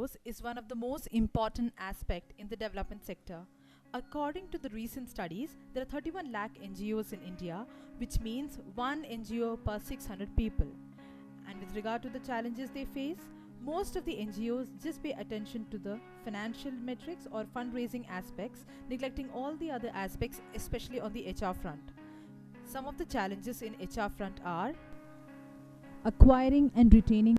NGOs is one of the most important aspects in the development sector. According to the recent studies, there are 31 lakh NGOs in India, which means one NGO per 600 people. And with regard to the challenges they face, most of the NGOs just pay attention to the financial metrics or fundraising aspects, neglecting all the other aspects, especially on the HR front. Some of the challenges in HR front are acquiring and retaining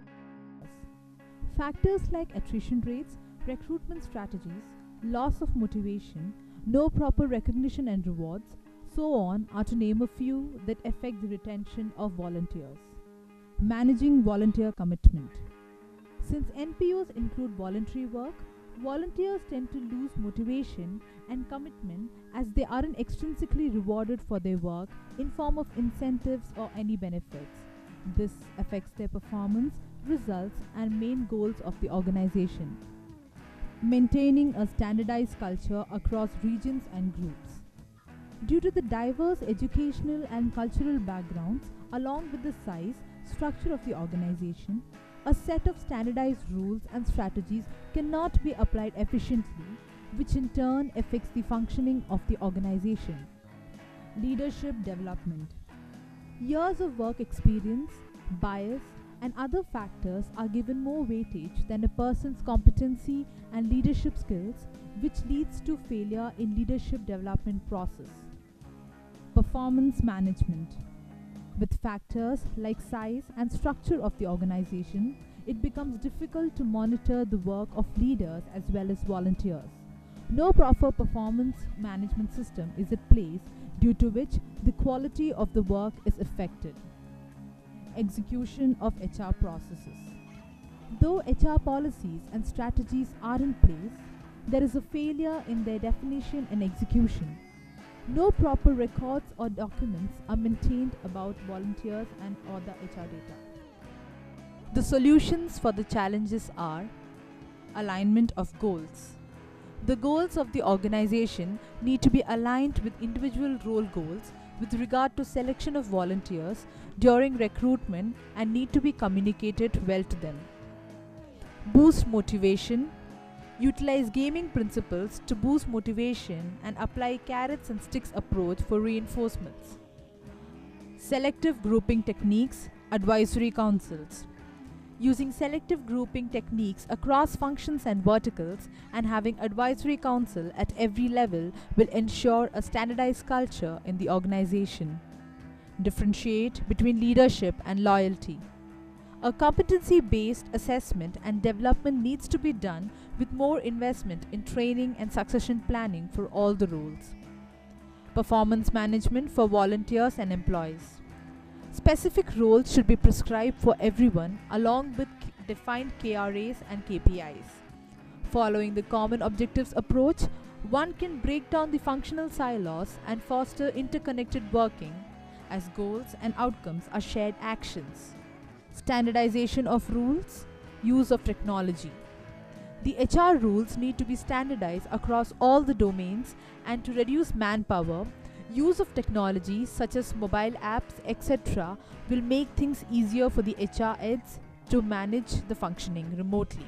factors like attrition rates, recruitment strategies, loss of motivation, no proper recognition and rewards, so on are to name a few that affect the retention of volunteers. Managing volunteer commitment. Since NPOs include voluntary work, volunteers tend to lose motivation and commitment as they aren't extrinsically rewarded for their work in form of incentives or any benefits. This affects their performance, results and main goals of the organization. Maintaining a standardized culture across regions and groups. Due to the diverse educational and cultural backgrounds, along with the size, structure of the organization, a set of standardized rules and strategies cannot be applied efficiently, which in turn affects the functioning of the organization. Leadership development. Years of work experience, bias, and other factors are given more weightage than a person's competency and leadership skills, which leads to failure in leadership development process. Performance management. With factors like size and structure of the organization, it becomes difficult to monitor the work of leaders as well as volunteers. No proper performance management system is in place, due to which the quality of the work is affected. Execution of HR processes. Though HR policies and strategies are in place, there is a failure in their definition and execution. No proper records or documents are maintained about volunteers and or the HR data. The solutions for the challenges are alignment of goals. The goals of the organization need to be aligned with individual role goals with regard to selection of volunteers during recruitment and need to be communicated well to them. Boost motivation. Utilize gaming principles to boost motivation and apply carrots and sticks approach for reinforcements. Selective grouping techniques, advisory councils. Using selective grouping techniques across functions and verticals and having advisory council at every level will ensure a standardized culture in the organization. Differentiate between leadership and loyalty. A competency-based assessment and development needs to be done with more investment in training and succession planning for all the roles. Performance management for volunteers and employees. Specific roles should be prescribed for everyone along with defined KRAs and KPIs. Following the common objectives approach, one can break down the functional silos and foster interconnected working as goals and outcomes are shared actions. Standardization of rules, use of technology. The HR rules need to be standardized across all the domains, and to reduce manpower, use of technology such as mobile apps, etc. will make things easier for the HR heads to manage the functioning remotely.